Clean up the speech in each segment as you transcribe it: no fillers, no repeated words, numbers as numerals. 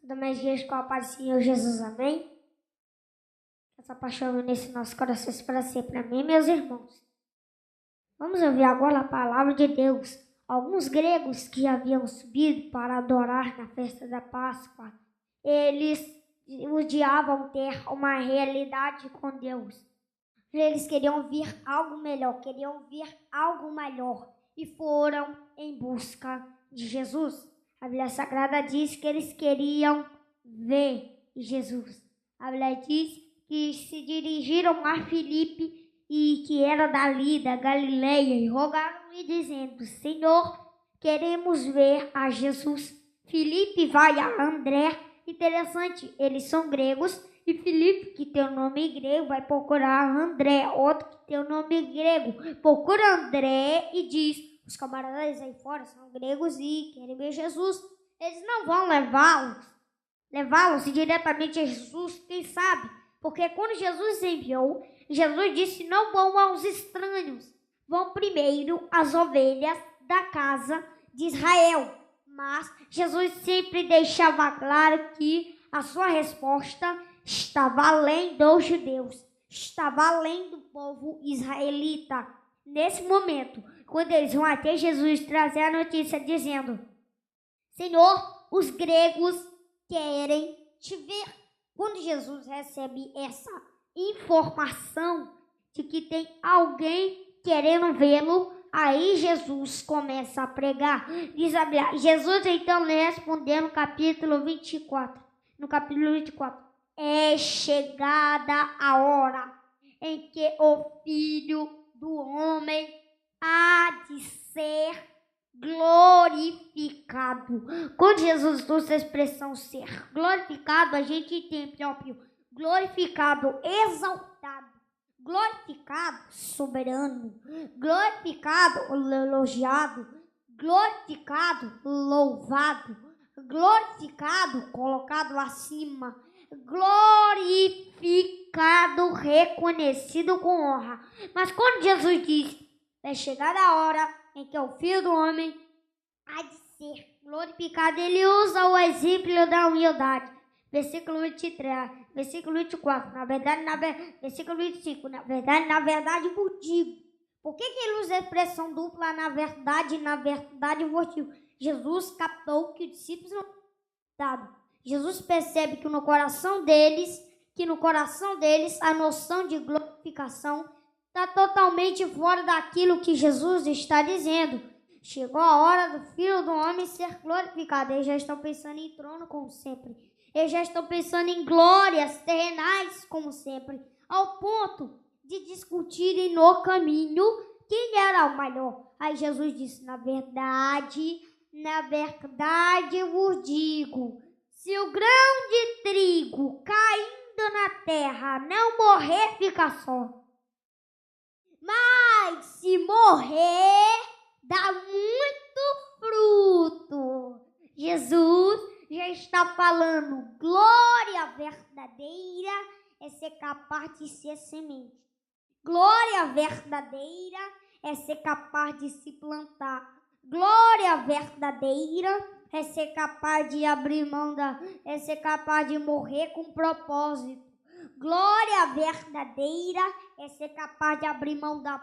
Toda mais dias com a paz do Senhor Jesus, amém? Essa paixão nesse nosso coração para sempre, amém, meus irmãos? Vamos ouvir agora a palavra de Deus. Alguns gregos que haviam subido para adorar na festa da Páscoa, eles odiavam ter uma realidade com Deus. Eles queriam ver algo melhor, queriam ver algo maior e foram em busca de Jesus. A Bíblia Sagrada diz que eles queriam ver Jesus. A Bíblia diz que se dirigiram a Filipe, e que era dali, da Galileia, e rogaram-lhe dizendo: Senhor, queremos ver a Jesus. Filipe vai a André. Interessante, eles são gregos, e Filipe, que tem o nome grego, vai procurar André, outro que tem o nome grego, procura André e diz: os camaradas aí fora são gregos e querem ver Jesus. Eles não vão levá-los diretamente a Jesus, quem sabe? Porque quando Jesus enviou, Jesus disse: não vão aos estranhos, vão primeiro às ovelhas da casa de Israel. Mas Jesus sempre deixava claro que a sua resposta estava além dos judeus, estava além do povo israelita. Nesse momento, quando eles vão até Jesus trazer a notícia dizendo: Senhor, os gregos querem te ver. Quando Jesus recebe essa informação de que tem alguém querendo vê-lo, aí Jesus começa a pregar. Diz a Bíblia, Jesus então respondeu no capítulo 24. É chegada a hora em que o Filho do Homem há de ser glorificado. Quando Jesus usa a expressão ser glorificado, a gente tem próprio glorificado, exaltado, glorificado, soberano, glorificado, elogiado, glorificado, louvado, glorificado, colocado acima, glorificado, reconhecido com honra. Mas quando Jesus diz: é chegada a hora em que o Filho do Homem há de ser glorificado, ele usa o exemplo da humildade. Versículo 23, versículo 24, versículo 25, na verdade, vos digo. Por que ele usa a expressão dupla, na verdade, vos digo? Jesus captou que os discípulos não dado. Jesus percebe que no coração deles, a noção de glorificação está totalmente fora daquilo que Jesus está dizendo. Chegou a hora do Filho do Homem ser glorificado. Eles já estão pensando em trono como sempre. Eles já estão pensando em glórias terrenais como sempre. Ao ponto de discutirem no caminho quem era o maior. Aí Jesus disse: na verdade vos digo, se o grão de trigo caindo na terra não morrer, fica só. Mas se morrer, dá muito fruto. Jesus já está falando: glória verdadeira é ser capaz de ser semente. Glória verdadeira é ser capaz de se plantar. Glória verdadeira é ser capaz de abrir mão é ser capaz de morrer com propósito. Glória verdadeira é ser capaz de abrir mão da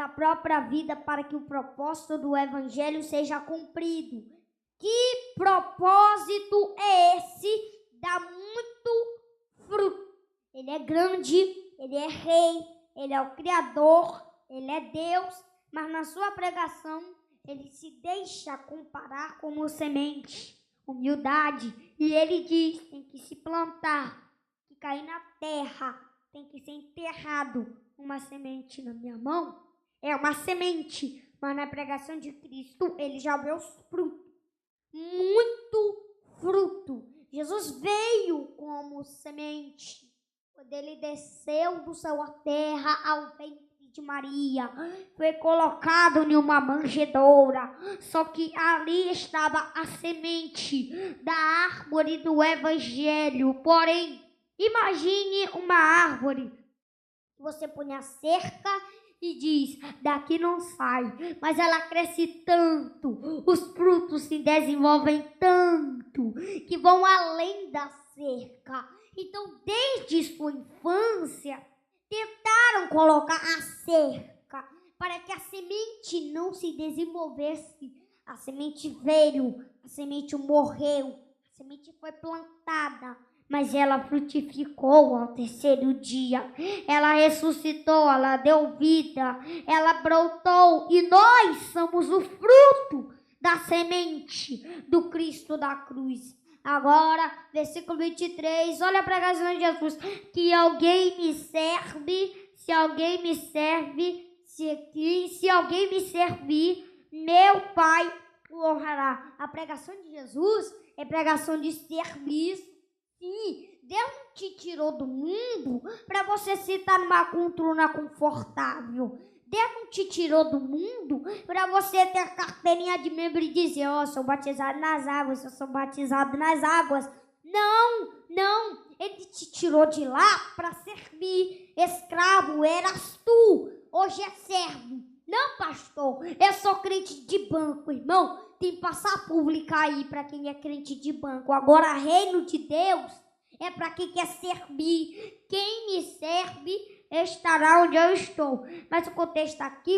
própria vida para que o propósito do Evangelho seja cumprido. Que propósito é esse? Dá muito fruto. Ele é grande, ele é rei, ele é o Criador, ele é Deus, mas na sua pregação ele se deixa comparar como semente, humildade, e ele diz: tem que se plantar, que cair na terra, tem que ser enterrado. Uma semente na minha mão é uma semente, mas na pregação de Cristo ele já vê os frutos, muito fruto. Jesus veio como semente, quando ele desceu do céu à terra ao ventre de Maria, foi colocado em uma manjedoura, só que ali estava a semente da árvore do Evangelho. Porém, imagine uma árvore, você põe a cerca e diz, daqui não sai, mas ela cresce tanto, os frutos se desenvolvem tanto, que vão além da cerca. Então, desde sua infância, tentaram colocar a cerca para que a semente não se desenvolvesse. A semente veio, a semente morreu, a semente foi plantada, mas ela frutificou ao terceiro dia. Ela ressuscitou, ela deu vida, ela brotou e nós somos o fruto da semente do Cristo da cruz. Agora, versículo 23, olha a pregação de Jesus. Que alguém me serve, se alguém me serve, se alguém me servir, meu Pai o honrará. A pregação de Jesus é pregação de serviço. Sim, Deus não te tirou do mundo para você se estar numa poltrona confortável. Deus não te tirou do mundo para você ter a carteirinha de membro e dizer, ó, sou batizado nas águas, eu sou batizado nas águas. Não, ele te tirou de lá para servir. Escravo eras tu, hoje é servo. Não, pastor, eu sou crente de banco, irmão. Tem passar pública aí para quem é crente de banco. Agora, reino de Deus é para quem quer servir. Quem me serve estará onde eu estou. Mas o contexto aqui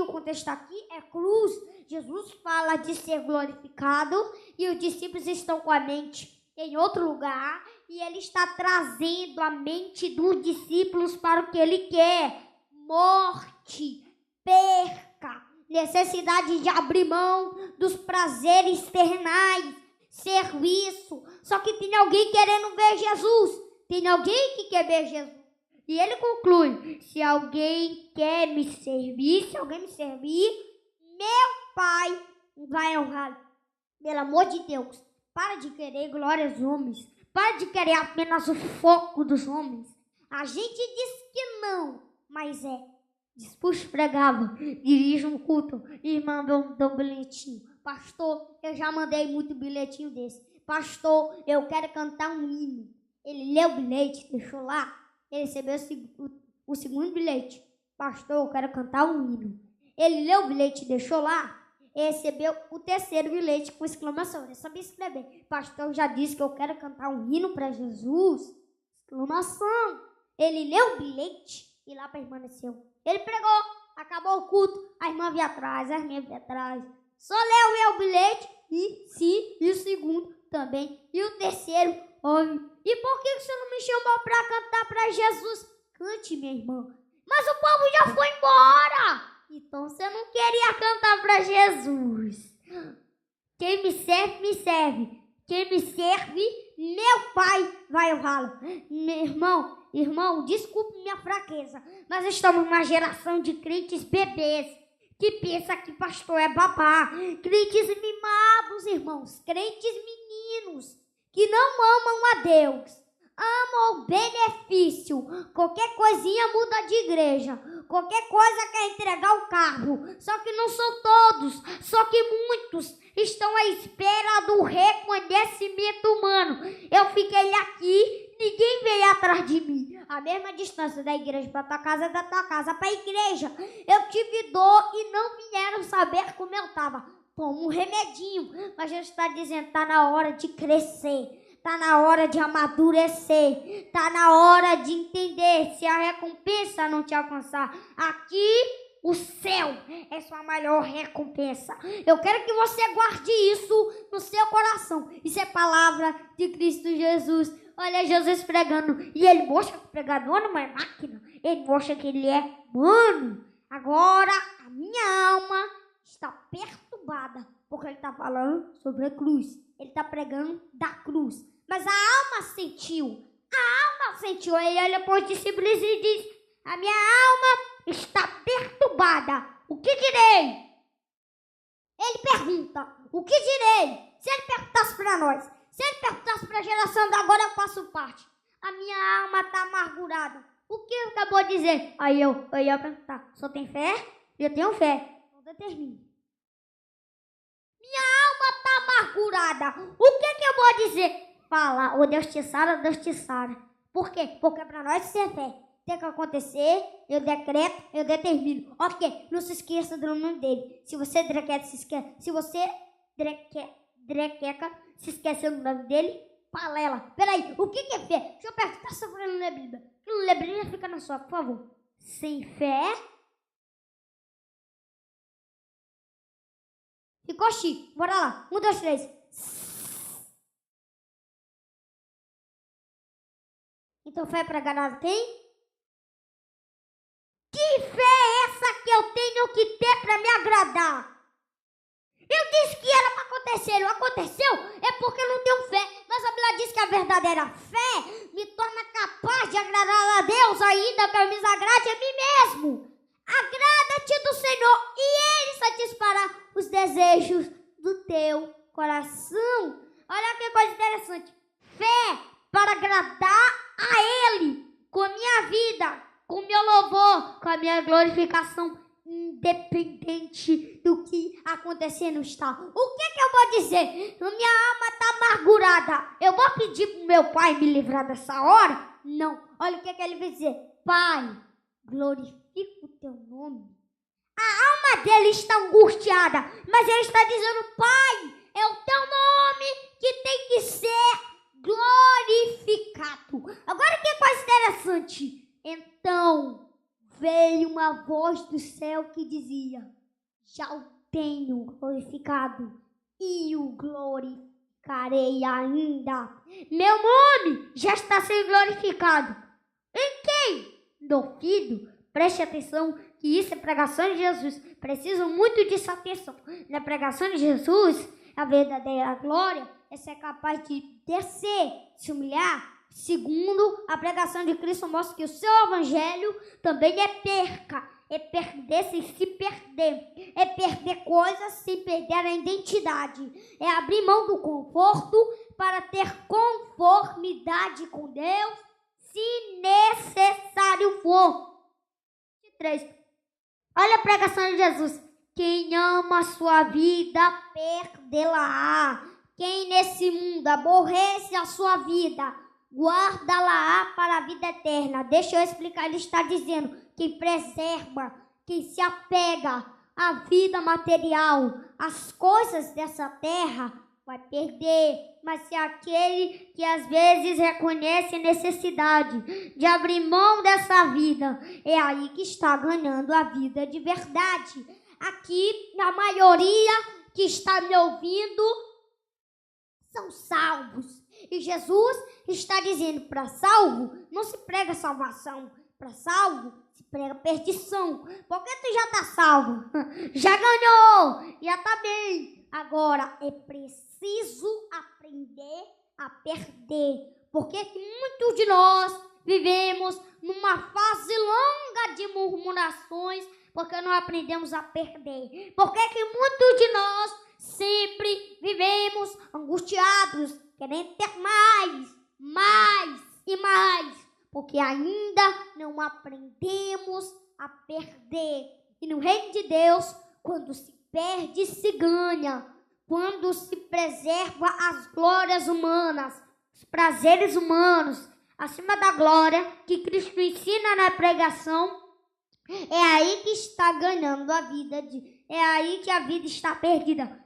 é cruz. Jesus fala de ser glorificado e os discípulos estão com a mente em outro lugar e ele está trazendo a mente dos discípulos para o que ele quer. Morte, perca, necessidade de abrir mão dos prazeres terrenais, serviço. Só que tem alguém querendo ver Jesus. Tem alguém que quer ver Jesus. E ele conclui, se alguém quer me servir, meu Pai vai honrar. Pelo amor de Deus, para de querer glória aos homens. Para de querer apenas o foco dos homens. A gente diz que não, mas é. Dispuxo pregava, dirige um culto, irmã, dá um bilhetinho. Pastor, eu já mandei muito bilhetinho desse. Pastor, eu quero cantar um hino. Ele leu o bilhete, deixou lá. Ele recebeu o segundo bilhete. Pastor, eu quero cantar um hino. Ele leu o bilhete, deixou lá. Ele recebeu o terceiro bilhete com exclamação. Ele sabia escrever. Pastor, já disse que eu quero cantar um hino para Jesus. Exclamação. Ele leu o bilhete e lá permaneceu. Ele pregou, acabou o culto. A irmã veio atrás, as minhas veio atrás. Só leu o bilhete e o segundo também. E o terceiro, ouve. E por que você não me chamou para cantar para Jesus? Cante, minha irmã. Mas o povo já foi embora. Então você não queria cantar para Jesus. Quem me serve, me serve. Quem me serve, meu Pai vai honrá-lo. Meu irmão, desculpe minha fraqueza, mas estamos numa geração de crentes bebês que pensa que pastor é babá. Crentes mimados, irmãos. Crentes meninos que não amam a Deus, amam o benefício. Qualquer coisinha muda de igreja, qualquer coisa quer entregar o carro. Só que não são todos, só que muitos estão à espera do reconhecimento humano. Eu fiquei aqui, ninguém veio atrás de mim. A mesma distância da igreja para tua casa é da tua casa para a igreja. Eu tive dor e não vieram saber como eu estava. Toma um remedinho, mas Jesus está dizendo, está na hora de crescer, está na hora de amadurecer, está na hora de entender se a recompensa não te alcançar. Aqui, o céu é sua maior recompensa. Eu quero que você guarde isso no seu coração. Isso é palavra de Cristo Jesus. Olha Jesus pregando, e ele mostra que o pregador não é máquina, ele mostra que ele é humano. Agora, a minha alma está perturbada, porque ele está falando sobre a cruz. Ele está pregando da cruz. Mas a alma sentiu. Ele olha para os discípulos e diz, a minha alma está perturbada. O que direi? Ele pergunta, o que direi? Se ele perguntasse para nós, se ele perguntasse para a geração da agora, eu faço parte. A minha alma está amargurada. O que ele acabou de dizer? Aí eu ia perguntar, só tem fé? Eu tenho fé. Então determine. Minha alma está amargurada. O que eu vou dizer? Fala, ou Deus te sara, Deus te sara. Por quê? Porque para nós isso é fé. tem que acontecer, eu decreto, eu determino. Ok, não se esqueça do nome dele. Se você decreta, se esquece. Se você se esquecer do nome dele, palela. Peraí, o que é fé? Deixa eu perguntar sobre o ler Bíblia. Que não ler Bíblia fica na sua, por favor. Sem fé. Ficou chique. Bora lá. 1, 2, 3. Então fé para agradar quem? Que fé é essa que eu tenho que ter para me agradar? Eu disse que era para acontecer, não aconteceu? É porque eu não tenho fé. Mas a Bíblia diz que a verdadeira fé me torna capaz de agradar a Deus, ainda que eu me desagrade a mim mesmo. Agrada-te do Senhor e Ele satisfará os desejos do teu coração. Olha que coisa interessante. Fé para agradar a Ele com a minha vida, com o meu louvor, com a minha glorificação, independente do que acontecendo está. O que eu vou dizer? Minha alma está amargurada. Eu vou pedir para o meu pai me livrar dessa hora? Não. Olha o que ele vai dizer. Pai, glorifica o teu nome. A alma dele está angustiada, mas ele está dizendo, Pai, é o teu nome que tem que ser glorificado. Agora que coisa interessante. Então veio uma voz do céu que dizia, já o tenho glorificado e o glorificarei ainda. Meu nome já está sendo glorificado. Em quem? No Filho. Preste atenção que isso é pregação de Jesus. Preciso muito disso atenção. Na pregação de Jesus, a verdadeira glória é ser capaz de descer, se humilhar. Segundo, a pregação de Cristo mostra que o seu evangelho também é perca. É perder sem se perder. É perder coisas sem perder a identidade. É abrir mão do conforto para ter conformidade com Deus, se necessário for. 3. Olha a pregação de Jesus. Quem ama a sua vida, perdê-la-á. Quem nesse mundo aborrece a sua vida, guarda-la-á para a vida eterna. Deixa eu explicar. Ele está dizendo, quem preserva, quem se apega à vida material, às coisas dessa terra, vai perder. Mas se aquele que às vezes reconhece a necessidade de abrir mão dessa vida, é aí que está ganhando a vida de verdade. Aqui, a maioria que está me ouvindo são salvos. E Jesus está dizendo, para salvo não se prega salvação, para salvo se prega perdição. Porque tu já está salvo, já ganhou, já está bem. Agora é preciso aprender a perder. Porque muitos de nós vivemos numa fase longa de murmurações, porque não aprendemos a perder. Porque que muitos de nós sempre vivemos angustiados, querendo ter mais e mais, porque ainda não aprendemos a perder. E no reino de Deus, quando se perde, se ganha. Quando se preserva as glórias humanas, os prazeres humanos, acima da glória que Cristo ensina na pregação, é aí que está ganhando a vida, é aí que a vida está perdida.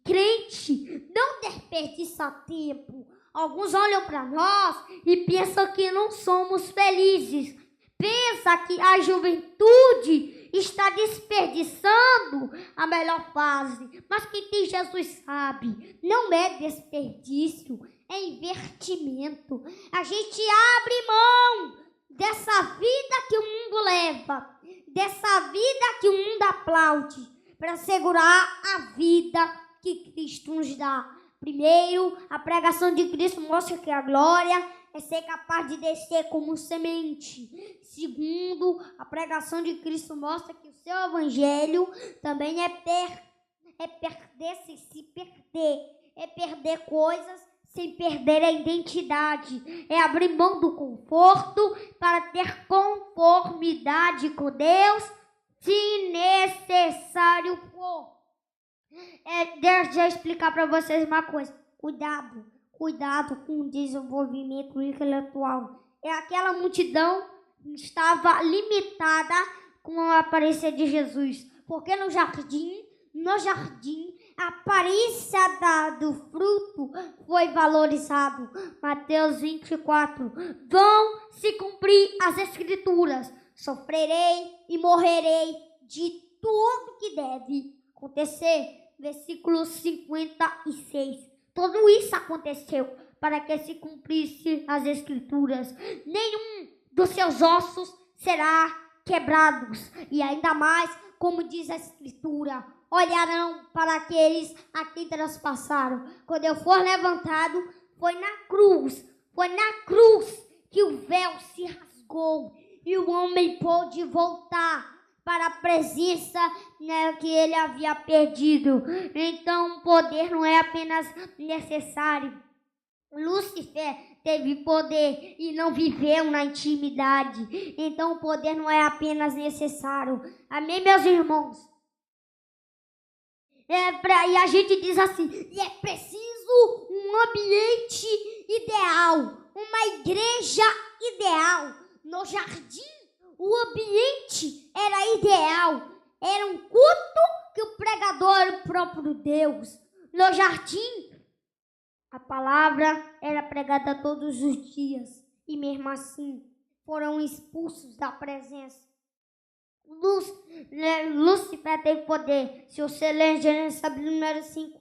Crente, não desperdiça tempo. Alguns olham para nós e pensam que não somos felizes. Pensa que a juventude está desperdiçando a melhor fase. Mas quem tem Jesus sabe, não é desperdício, é investimento. A gente abre mão dessa vida que o mundo leva, dessa vida que o mundo aplaude, para segurar a vida que Cristo nos dá. Primeiro, a pregação de Cristo mostra que a glória é ser capaz de descer como semente. Segundo, a pregação de Cristo mostra que o seu evangelho também é perder sem se perder. É perder coisas sem perder a identidade. É abrir mão do conforto para ter conformidade com Deus, se necessário for. Deixa eu explicar para vocês uma coisa. Cuidado com o desenvolvimento intelectual. aquela multidão estava limitada com a aparência de Jesus. Porque no jardim, a aparência do fruto foi valorizado. Mateus 24. Vão se cumprir as escrituras. Sofrerei e morrerei de tudo que deve acontecer. Versículo 56. Tudo isso aconteceu para que se cumprisse as escrituras. Nenhum dos seus ossos será quebrados. E ainda mais, como diz a escritura, olharão para aqueles a quem traspassaram. Quando eu for levantado, foi na cruz que o véu se rasgou e o homem pôde voltar para a presença, que ele havia perdido. Então o poder não é apenas necessário. Lúcifer teve poder e não viveu na intimidade. Então o poder não é apenas necessário. Amém, meus irmãos? E a gente diz assim, é preciso um ambiente ideal, uma igreja ideal. No jardim, o ambiente era ideal. Era um culto que o pregador era o próprio Deus. No jardim, a palavra era pregada todos os dias. E mesmo assim, foram expulsos da presença. Lúcifer teve poder. Se você ler Gênesis capítulo número 5,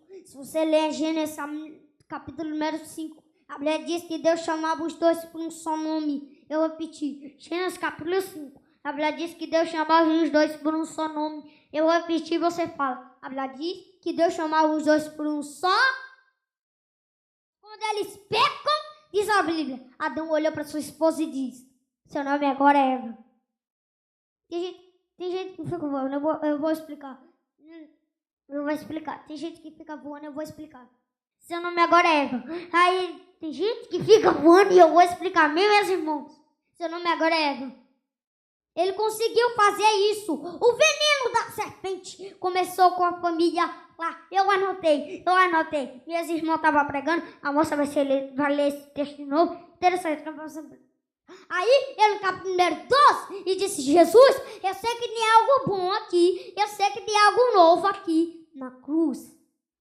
capítulo número 5, a Bíblia diz que Deus chamava os dois por um só nome. Eu vou repetir. Gênesis capítulo 5. A Bíblia diz que Deus chamava os dois por um só nome. Eu vou repetir e você fala. A Bíblia diz que Deus chamava os dois por um só. Quando eles pecam, diz a Bíblia, Adão olhou para sua esposa e diz, seu nome agora é Eva. Tem gente que fica voando, eu vou explicar. Eu vou explicar. Tem gente que fica voando, eu vou explicar. Seu nome agora é Eva. Aí tem gente que fica voando e eu vou explicar. Meus irmãos, seu nome agora é Eva. Ele conseguiu fazer isso. O veneno da serpente começou com a família lá. Eu anotei. Meus irmãos estavam pregando. A moça vai ler esse texto de novo. Interessante. Aí, ele no capítulo número 12, e disse, Jesus, eu sei que tem algo bom aqui. Eu sei que tem algo novo aqui. Na cruz,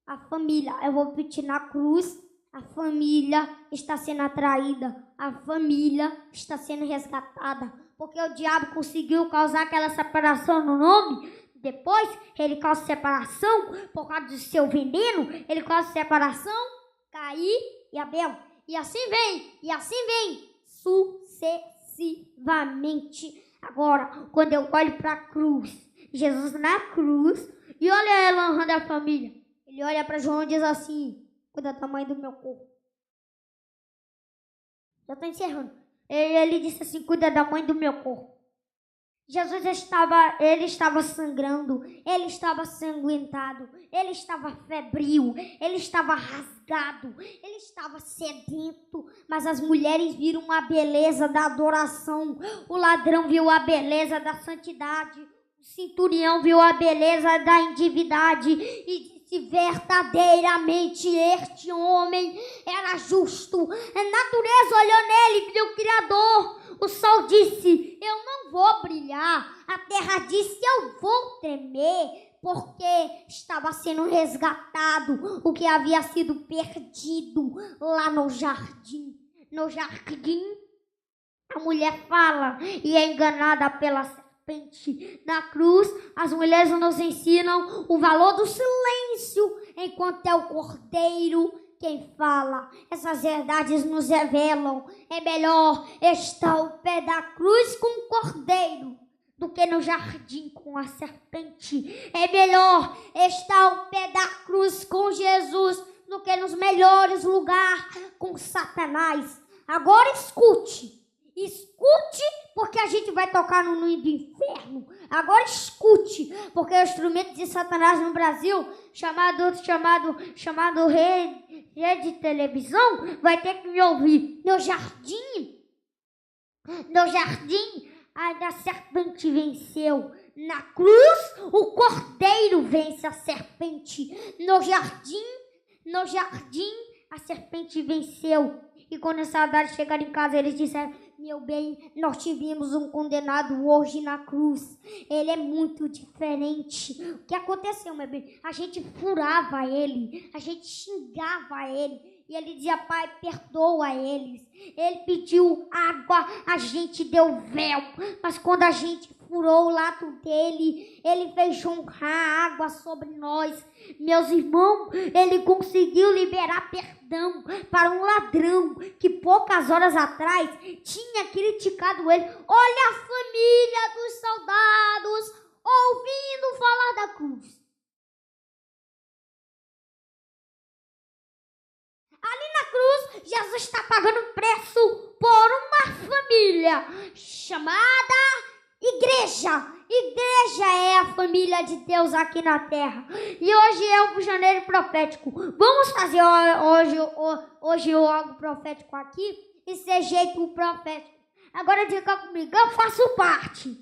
a família, eu vou repetir, na cruz, a família está sendo atraída. A família está sendo resgatada. Porque o diabo conseguiu causar aquela separação no nome. Depois, ele causa separação por causa do seu veneno. Ele causa separação, Caim e Abel. E assim vem, sucessivamente. Agora, quando eu olho para a cruz, Jesus na cruz, e olha ela honrando a família. Ele olha para João e diz assim, cuida do tamanho do meu corpo. Já estou encerrando. Ele disse assim, cuida da mãe do meu corpo. Jesus estava sangrando, ele estava sanguentado, ele estava febril, ele estava rasgado, ele estava sedento, mas as mulheres viram a beleza da adoração, o ladrão viu a beleza da santidade, o centurião viu a beleza da individualidade e disse, verdadeiramente este homem era justo. A natureza olhou nele e viu o Criador. O sol disse, eu não vou brilhar. A terra disse, eu vou tremer, porque estava sendo resgatado o que havia sido perdido lá no jardim. No jardim, a mulher fala e é enganada pela serpente. Na cruz, as mulheres nos ensinam o valor do silêncio, enquanto é o cordeiro quem fala. Essas verdades nos revelam. É melhor estar ao pé da cruz com o cordeiro do que no jardim com a serpente. É melhor estar ao pé da cruz com Jesus do que nos melhores lugares com Satanás. Agora escute, porque a gente vai tocar no hino do inferno. Agora escute, porque o instrumento de Satanás no Brasil, chamado rede de televisão, vai ter que me ouvir. No jardim, a serpente venceu. Na cruz, o cordeiro vence a serpente. No jardim, a serpente venceu. E quando os soldados chegaram em casa, eles disseram: meu bem, nós tivemos um condenado hoje na cruz. Ele é muito diferente. O que aconteceu, meu bem? A gente furava ele, a gente xingava ele. E ele dizia: pai, perdoa eles. Ele pediu água, a gente deu véu. Mas quando a gente furou o lado dele, ele fez jorrar água sobre nós. Meus irmãos, ele conseguiu liberar perdão para um ladrão que poucas horas atrás tinha criticado ele. Olha a família dos soldados ouvindo falar da cruz. Ali na cruz, Jesus está pagando preço por uma família chamada igreja. Igreja é a família de Deus aqui na terra. E hoje é o janeiro profético. Vamos fazer hoje algo profético aqui e ser jeito profético. Agora diga comigo, eu faço parte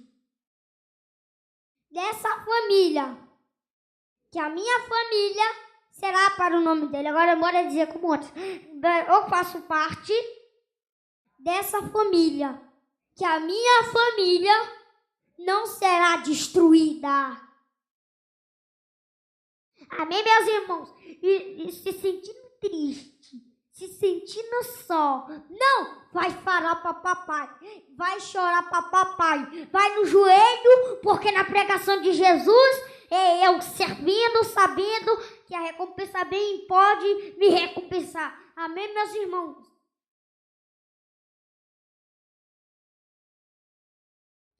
dessa família. Que a minha família será para o nome dele. Agora bora dizer como outros. Eu faço parte dessa família. Que a minha família não será destruída. Amém, meus irmãos? E se sentindo triste, se sentindo só, não, vai falar para papai, vai chorar para papai, vai no joelho, porque na pregação de Jesus, eu servindo, sabendo que a recompensa bem pode me recompensar. Amém, meus irmãos?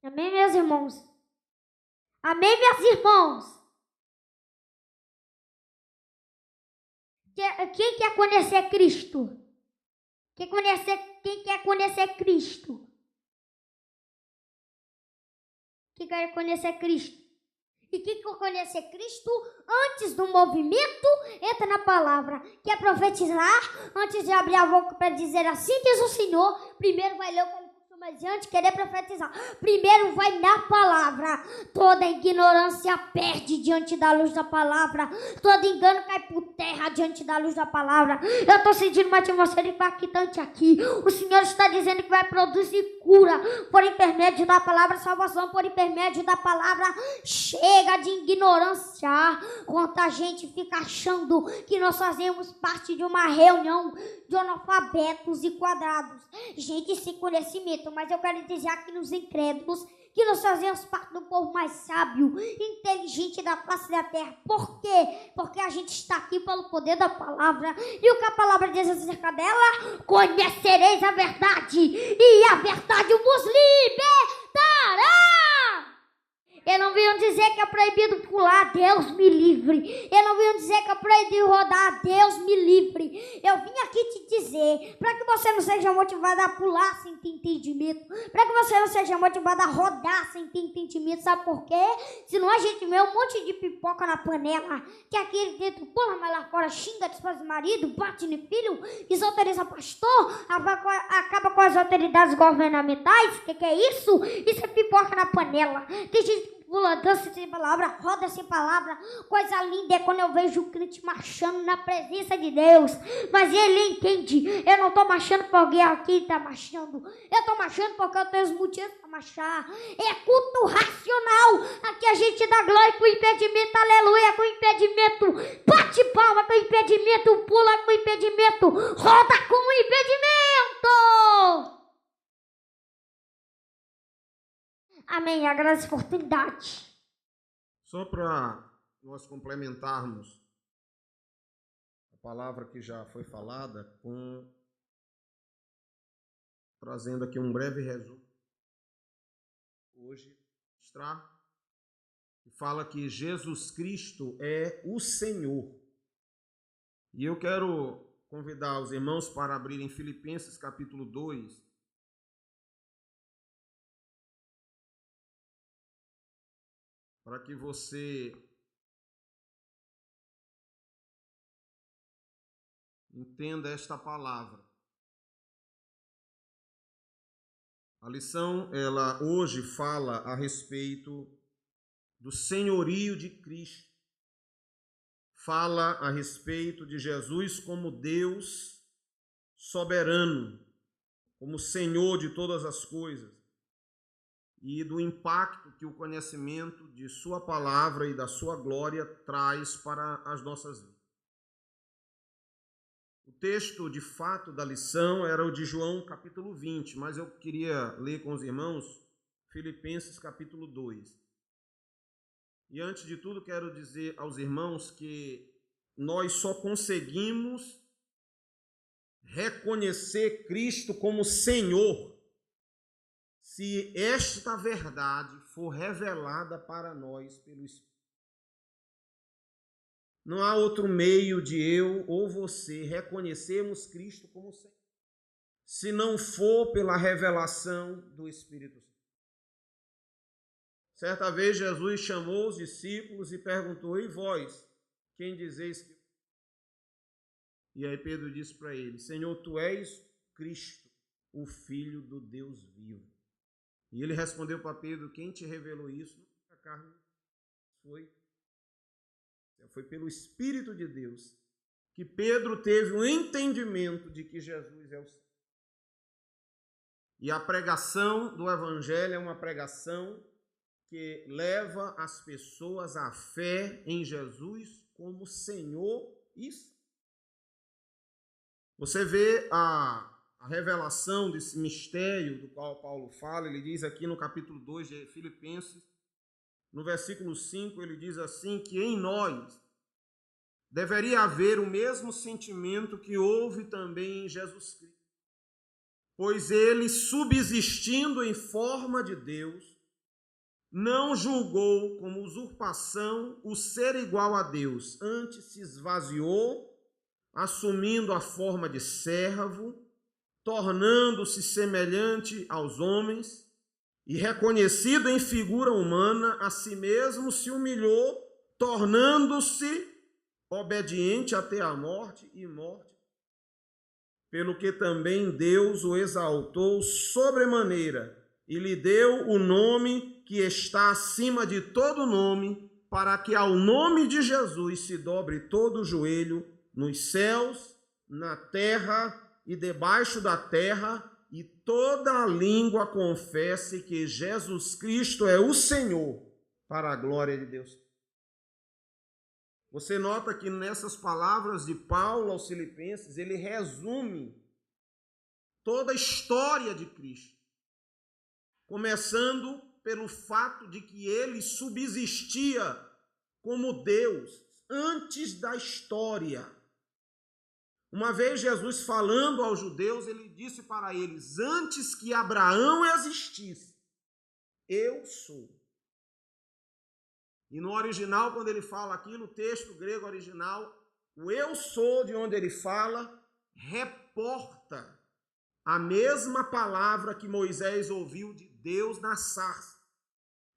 Amém, meus irmãos? Amém, meus irmãos? Quem quer conhecer Cristo? Quem quer conhecer Cristo? Quem quer conhecer Cristo? E quem quer conhecer Cristo, antes do movimento, entra na palavra. Quer profetizar? Antes de abrir a boca para dizer assim diz o Senhor, primeiro vai ler o que ele costuma dizer antes de querer profetizar. Primeiro vai na palavra. Toda ignorância perde diante da luz da palavra. Todo engano cai por terra diante da luz da palavra. Eu estou sentindo uma atmosfera impactante aqui. O Senhor está dizendo que vai produzir cura por intermédio da palavra, salvação por intermédio da palavra. Chega de ignorância. Quanta gente fica achando que nós fazemos parte de uma reunião de analfabetos e quadrados. Gente sem conhecimento, mas eu quero dizer aqui nos incrédulos que nós fazemos parte do povo mais sábio, inteligente da face da terra. Por quê? Porque a gente está aqui pelo poder da palavra. E o que a palavra diz acerca dela? Conhecereis a verdade, e a verdade vos libertará. Eu não venho dizer que é proibido pular, Deus me livre. Eu não venho dizer que é proibido rodar, Deus me livre. Eu vim aqui te dizer, para que você não seja motivado a pular sem ter entendimento, para que você não seja motivado a rodar sem ter entendimento. Sabe por quê? Senão a gente vê um monte de pipoca na panela, que aqui dentro pula, mas lá fora xinga, desfaz o marido, bate no filho, desautoriza pastor, acaba com as autoridades governamentais. O que é isso? Isso é pipoca na panela. Tem gente pula, dança sem palavra, roda sem palavra. Coisa linda é quando eu vejo o crente marchando na presença de Deus. Mas ele entende. Eu não estou marchando porque alguém aqui está marchando. Eu estou marchando porque eu tenho os motivos para marchar. É culto racional. Aqui a gente dá glória com impedimento, aleluia, com impedimento. Bate palma com impedimento, pula com impedimento, roda com impedimento. Amém, agradeço a oportunidade. Só para nós complementarmos a palavra que já foi falada, trazendo aqui um breve resumo. Hoje fala que Jesus Cristo é o Senhor. E eu quero convidar os irmãos para abrirem Filipenses capítulo 2, para que você entenda esta palavra. A lição, ela hoje fala a respeito do senhorio de Cristo. Fala a respeito de Jesus como Deus soberano, como Senhor de todas as coisas, e do impacto que o conhecimento de sua palavra e da sua glória traz para as nossas vidas. O texto, de fato, da lição era o de João, capítulo 20, mas eu queria ler com os irmãos Filipenses, capítulo 2. E antes de tudo, quero dizer aos irmãos que nós só conseguimos reconhecer Cristo como Senhor se esta verdade for revelada para nós pelo Espírito. Não há outro meio de eu ou você reconhecermos Cristo como Senhor, se não for pela revelação do Espírito Santo. Certa vez Jesus chamou os discípulos e perguntou: e vós, quem dizeis que... E aí Pedro disse para ele: Senhor, tu és Cristo, o Filho do Deus vivo. E ele respondeu para Pedro: quem te revelou isso? Não foi a carne, foi pelo Espírito de Deus que Pedro teve o entendimento de que Jesus é o Senhor. E a pregação do Evangelho é uma pregação que leva as pessoas à fé em Jesus como Senhor e Senhor. Você vê a revelação desse mistério do qual Paulo fala. Ele diz aqui no capítulo 2 de Filipenses, no versículo 5, ele diz assim, que em nós deveria haver o mesmo sentimento que houve também em Jesus Cristo. Pois ele, subsistindo em forma de Deus, não julgou como usurpação o ser igual a Deus, antes se esvaziou, assumindo a forma de servo, tornando-se semelhante aos homens, e reconhecido em figura humana, a si mesmo se humilhou, tornando-se obediente até a morte e morte, pelo que também Deus o exaltou sobremaneira e lhe deu o nome que está acima de todo nome, para que ao nome de Jesus se dobre todo o joelho nos céus, na terra e debaixo da terra, e toda a língua confesse que Jesus Cristo é o Senhor, para a glória de Deus. Você nota que nessas palavras de Paulo aos Filipenses, ele resume toda a história de Cristo, começando pelo fato de que ele subsistia como Deus antes da história. Uma vez Jesus falando aos judeus, ele disse para eles: antes que Abraão existisse, eu sou. E no original, quando ele fala aquilo, o texto grego original, o eu sou, de onde ele fala, reporta a mesma palavra que Moisés ouviu de Deus na sarça,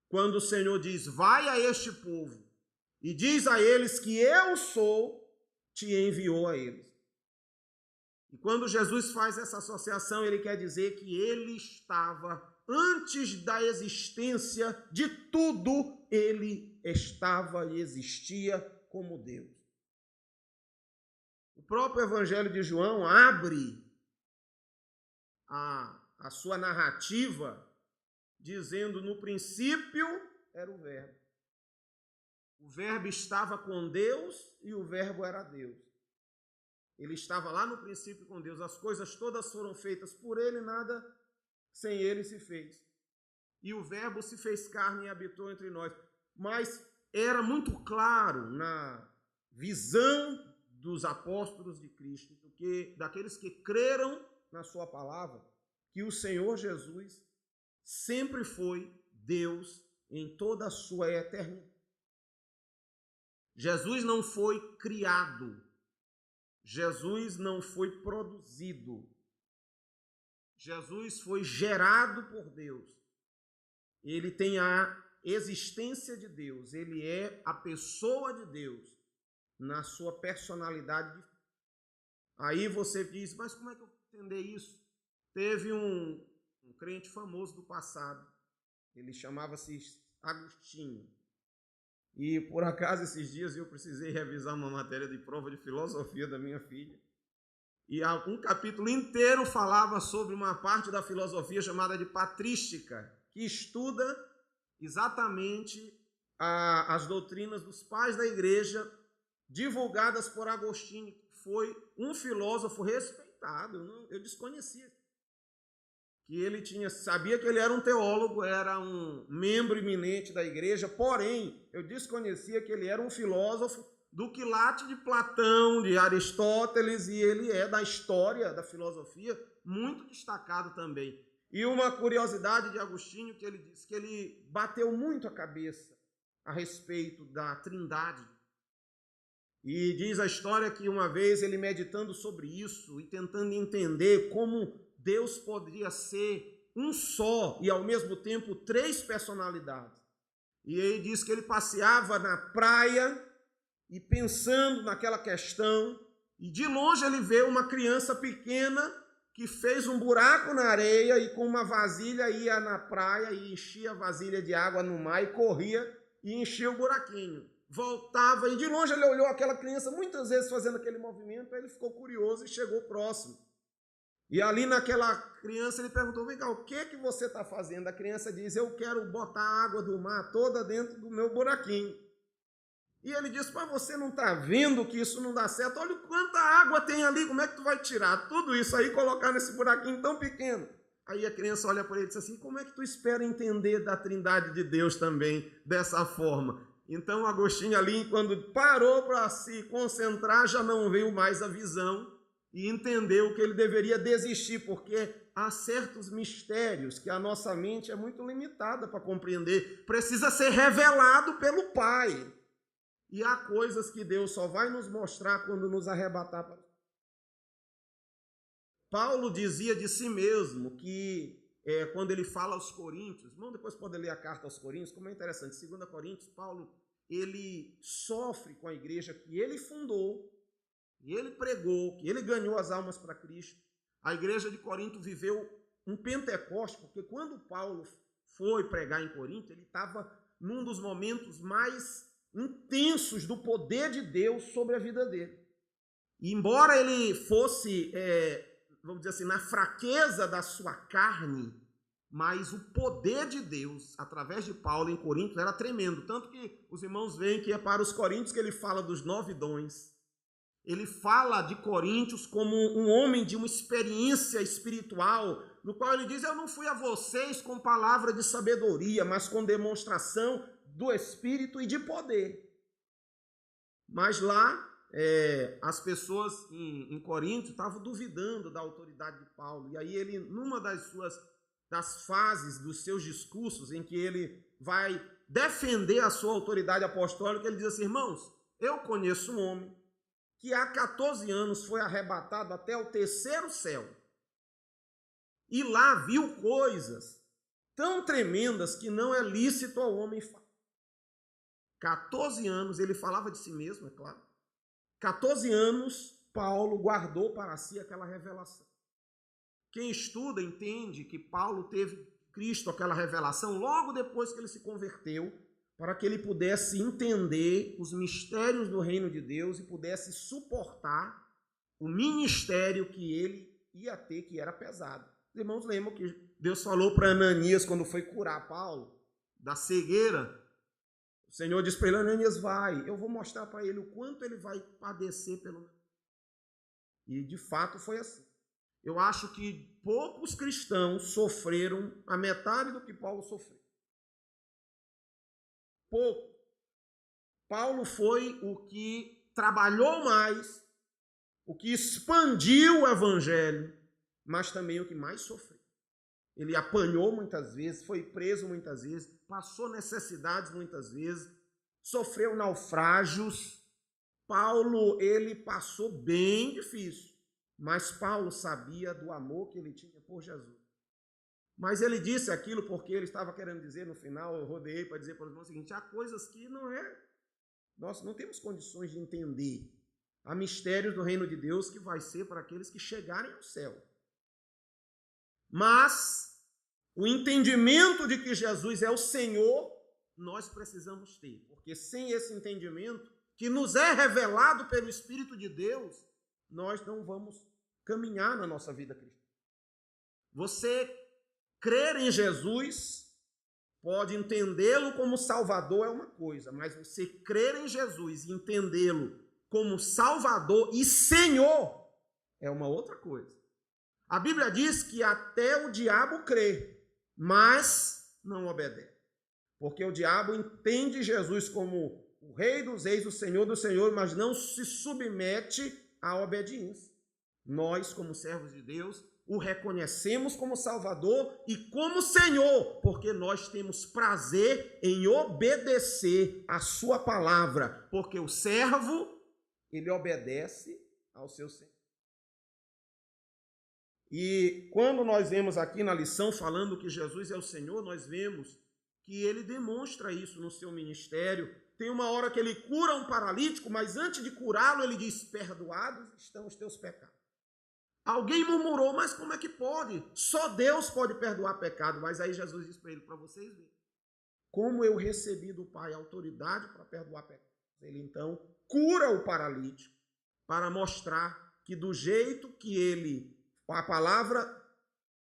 quando o Senhor diz: vai a este povo e diz a eles que eu sou, te enviou a eles. E quando Jesus faz essa associação, ele quer dizer que ele estava, antes da existência de tudo, ele estava e existia como Deus. O próprio Evangelho de João abre a sua narrativa dizendo: no princípio era o Verbo. O Verbo estava com Deus e o Verbo era Deus. Ele estava lá no princípio com Deus. As coisas todas foram feitas por ele, nada sem ele se fez. E o Verbo se fez carne e habitou entre nós. Mas era muito claro na visão dos apóstolos de Cristo, daqueles que creram na sua palavra, que o Senhor Jesus sempre foi Deus em toda a sua eternidade. Jesus não foi criado. Jesus não foi produzido. Jesus foi gerado por Deus. Ele tem a existência de Deus. Ele é a pessoa de Deus na sua personalidade. Aí você diz: mas como é que eu vou entender isso? Teve um crente famoso do passado. Ele chamava-se Agostinho. E, por acaso, esses dias eu precisei revisar uma matéria de prova de filosofia da minha filha. E um capítulo inteiro falava sobre uma parte da filosofia chamada de patrística, que estuda exatamente as doutrinas dos pais da igreja, divulgadas por Agostinho, que foi um filósofo respeitado. Eu desconhecia que ele sabia que ele era um teólogo, era um membro eminente da igreja, porém, eu desconhecia que ele era um filósofo do quilate de Platão, de Aristóteles, e ele é da história da filosofia muito destacado também. E uma curiosidade de Agostinho, que ele diz que ele bateu muito a cabeça a respeito da Trindade. E diz a história que uma vez ele meditando sobre isso e tentando entender como Deus poderia ser um só e ao mesmo tempo 3 personalidades. E aí diz que ele passeava na praia e pensando naquela questão, e de longe ele vê uma criança pequena que fez um buraco na areia e com uma vasilha ia na praia e enchia a vasilha de água no mar e corria e enchia o buraquinho. Voltava e de longe ele olhou aquela criança muitas vezes fazendo aquele movimento, aí ele ficou curioso e chegou próximo. E ali naquela criança ele perguntou, vem cá, o que você está fazendo? A criança diz, eu quero botar a água do mar toda dentro do meu buraquinho. E ele disse, mas você não está vendo que isso não dá certo? Olha quanta água tem ali, como é que tu vai tirar tudo isso aí e colocar nesse buraquinho tão pequeno? Aí a criança olha para ele e diz assim, como é que tu espera entender da Trindade de Deus também dessa forma? Então Agostinho ali, quando parou para se concentrar, já não veio mais a visão e entendeu que ele deveria desistir, porque há certos mistérios que a nossa mente é muito limitada para compreender. Precisa ser revelado pelo Pai. E há coisas que Deus só vai nos mostrar quando nos arrebatar. Paulo dizia de si mesmo que, quando ele fala aos Coríntios, vamos depois poder ler a carta aos Coríntios, como é interessante, 2 Coríntios, Paulo, ele sofre com a igreja que ele fundou, que ele pregou, que ele ganhou as almas para Cristo. A igreja de Corinto viveu um Pentecostes, porque quando Paulo foi pregar em Corinto, ele estava num dos momentos mais intensos do poder de Deus sobre a vida dele. E embora ele fosse, vamos dizer assim, na fraqueza da sua carne, mas o poder de Deus, através de Paulo em Corinto, era tremendo. Tanto que os irmãos veem que é para os coríntios que ele fala dos 9 dons. Ele fala de Coríntios como um homem de uma experiência espiritual, no qual ele diz, eu não fui a vocês com palavra de sabedoria, mas com demonstração do Espírito e de poder. Mas lá, as pessoas em Corinto estavam duvidando da autoridade de Paulo. E aí ele, numa das fases dos seus discursos, em que ele vai defender a sua autoridade apostólica, ele diz assim, irmãos, eu conheço um homem que há 14 anos foi arrebatado até o 3º céu. E lá viu coisas tão tremendas que não é lícito ao homem falar. 14 anos, ele falava de si mesmo, é claro. 14 anos, Paulo guardou para si aquela revelação. Quem estuda entende que Paulo teve Cristo aquela revelação logo depois que ele se converteu, para que ele pudesse entender os mistérios do reino de Deus e pudesse suportar o ministério que ele ia ter, que era pesado. Os irmãos lembram que Deus falou para Ananias, quando foi curar Paulo, da cegueira. O Senhor disse para ele, Ananias, vai, eu vou mostrar para ele o quanto ele vai padecer pelo... E de fato foi assim. Eu acho que poucos cristãos sofreram a metade do que Paulo sofreu. Pouco. Paulo foi o que trabalhou mais, o que expandiu o evangelho, mas também o que mais sofreu. Ele apanhou muitas vezes, foi preso muitas vezes, passou necessidades muitas vezes, sofreu naufrágios. Paulo, ele passou bem difícil, mas Paulo sabia do amor que ele tinha por Jesus. Mas ele disse aquilo porque ele estava querendo dizer no final, eu rodeei para dizer para os irmãos o seguinte, há coisas que nós não temos condições de entender. Há mistérios do reino de Deus que vai ser para aqueles que chegarem ao céu. Mas o entendimento de que Jesus é o Senhor, nós precisamos ter. Porque sem esse entendimento, que nos é revelado pelo Espírito de Deus, nós não vamos caminhar na nossa vida cristã. Você crer em Jesus, pode entendê-lo como Salvador é uma coisa, mas você crer em Jesus e entendê-lo como Salvador e Senhor é uma outra coisa. A Bíblia diz que até o diabo crê, mas não obedece. Porque o diabo entende Jesus como o Rei dos Reis, o Senhor dos Senhores, mas não se submete à obediência. Nós, como servos de Deus, o reconhecemos como Salvador e como Senhor, porque nós temos prazer em obedecer a sua palavra, porque o servo, ele obedece ao seu Senhor. E quando nós vemos aqui na lição falando que Jesus é o Senhor, nós vemos que ele demonstra isso no seu ministério. Tem uma hora que ele cura um paralítico, mas antes de curá-lo, ele diz: perdoados estão os teus pecados. Alguém murmurou: mas como é que pode? Só Deus pode perdoar pecado. Mas aí Jesus diz para ele: para vocês verem como eu recebi do Pai autoridade para perdoar pecado. Ele então cura o paralítico para mostrar que do jeito que a palavra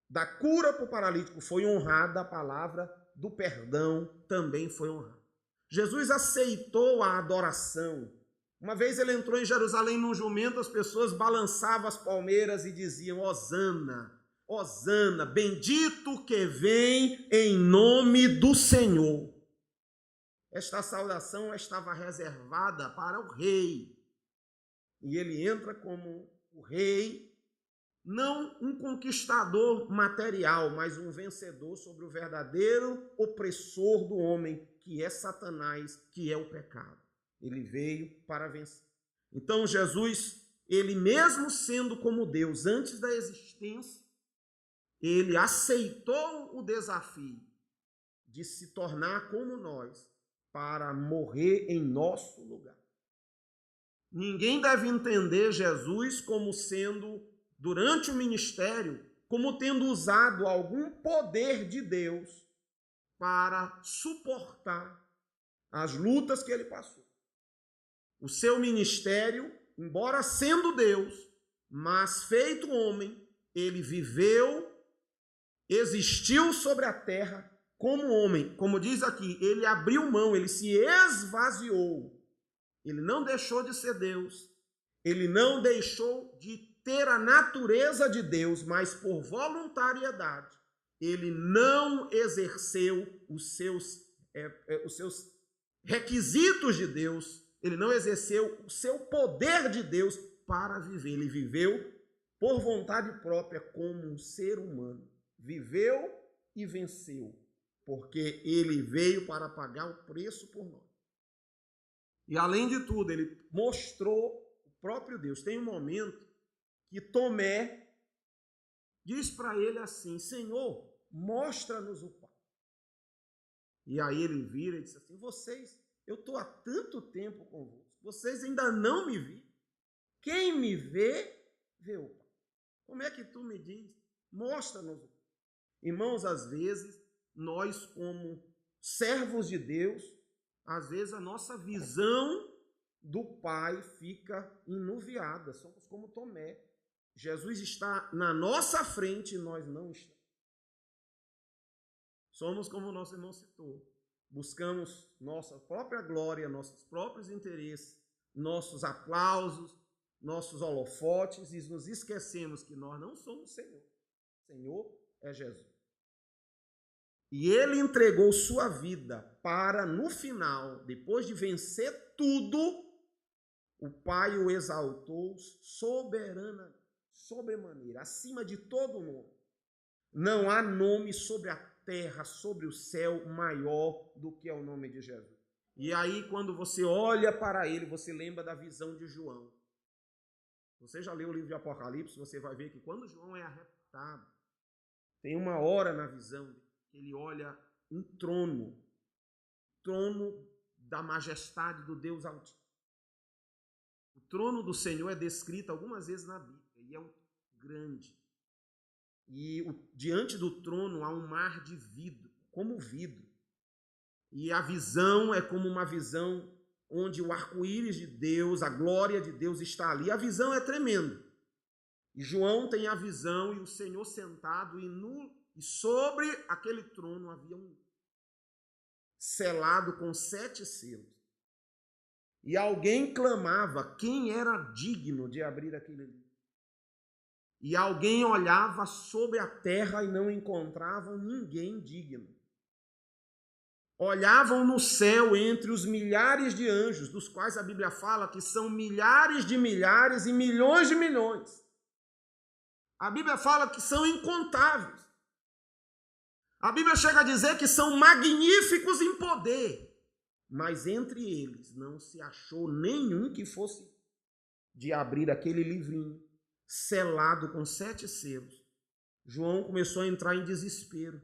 da cura para o paralítico foi honrada, a palavra do perdão também foi honrada. Jesus aceitou a adoração. Uma vez ele entrou em Jerusalém num jumento, as pessoas balançavam as palmeiras e diziam: Hosana, Hosana, bendito que vem em nome do Senhor. Esta saudação estava reservada para o rei. E ele entra como o rei, não um conquistador material, mas um vencedor sobre o verdadeiro opressor do homem, que é Satanás, que é o pecado. Ele veio para vencer. Então Jesus, ele mesmo sendo como Deus antes da existência, ele aceitou o desafio de se tornar como nós para morrer em nosso lugar. Ninguém deve entender Jesus como sendo, durante o ministério, como tendo usado algum poder de Deus para suportar as lutas que ele passou. O seu ministério, embora sendo Deus, mas feito homem, ele viveu, existiu sobre a terra como homem. Como diz aqui, ele abriu mão, ele se esvaziou. Ele não deixou de ser Deus. Ele não deixou de ter a natureza de Deus, mas por voluntariedade, ele não exerceu os seus requisitos de Deus, ele não exerceu o seu poder de Deus para viver. Ele viveu por vontade própria como um ser humano. Viveu e venceu, porque ele veio para pagar o preço por nós. E além de tudo, ele mostrou o próprio Deus. Tem um momento que Tomé diz para ele assim: Senhor, mostra-nos o Pai. E aí ele vira e diz assim: eu estou há tanto tempo convosco, vocês ainda não me viram. Quem me vê, vê o Pai. Como é que tu me diz? Mostra-nos o Pai. Irmãos, às vezes, nós como servos de Deus, às vezes a nossa visão do Pai fica enuviada. Somos como Tomé. Jesus está na nossa frente e nós não estamos. Somos como o nosso irmão citou. Buscamos nossa própria glória, nossos próprios interesses, nossos aplausos, nossos holofotes e nos esquecemos que nós não somos Senhor. Senhor é Jesus. E ele entregou sua vida para, no final, depois de vencer tudo, o Pai o exaltou sobremaneira, acima de todo nome. Não há nome sobre a terra, sobre o céu, maior do que é o nome de Jesus. E aí, quando você olha para ele, você lembra da visão de João. Você já leu o livro de Apocalipse, você vai ver que quando João é arrebatado, tem uma hora na visão que ele olha um trono da majestade do Deus Altíssimo. O trono do Senhor é descrito algumas vezes na Bíblia, e é um grande. E diante do trono há um mar de vidro, como vidro. E a visão é como uma visão onde o arco-íris de Deus, a glória de Deus está ali. A visão é tremenda. E João tem a visão e o Senhor sentado e sobre aquele trono havia um selado com 7 selos. E alguém clamava quem era digno de abrir aquele livro. E alguém olhava sobre a terra e não encontrava ninguém digno. Olhavam no céu entre os milhares de anjos, dos quais a Bíblia fala que são milhares de milhares e milhões de milhões. A Bíblia fala que são incontáveis. A Bíblia chega a dizer que são magníficos em poder, mas entre eles não se achou nenhum que fosse de abrir aquele livrinho, selado com 7 selos. João começou a entrar em desespero,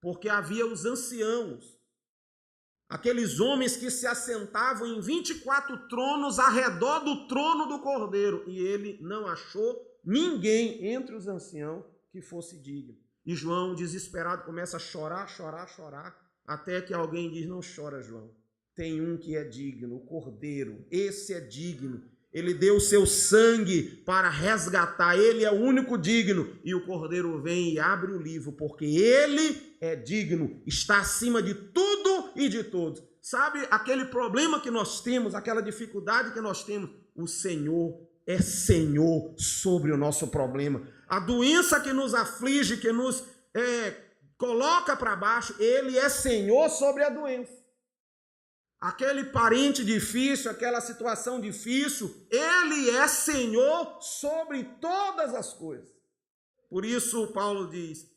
porque havia os anciãos, aqueles homens que se assentavam em 24 tronos ao redor do trono do Cordeiro, e ele não achou ninguém entre os anciãos que fosse digno. E João, desesperado, começa a chorar, até que alguém diz: não chora, João, tem um que é digno, o Cordeiro, esse é digno. Ele deu o seu sangue para resgatar, ele é o único digno. E o Cordeiro vem e abre o livro, porque ele é digno, está acima de tudo e de todos. Sabe aquele problema que nós temos, aquela dificuldade que nós temos? O Senhor é Senhor sobre o nosso problema. A doença que nos aflige, que nos coloca para baixo, ele é Senhor sobre a doença. Aquele parente difícil, aquela situação difícil, ele é Senhor sobre todas as coisas. Por isso Paulo diz: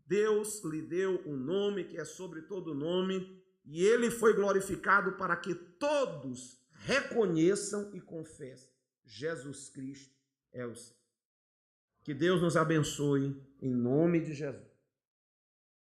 Deus lhe deu um nome que é sobre todo nome, e ele foi glorificado para que todos reconheçam e confessem: Jesus Cristo é o Senhor. Que Deus nos abençoe em nome de Jesus.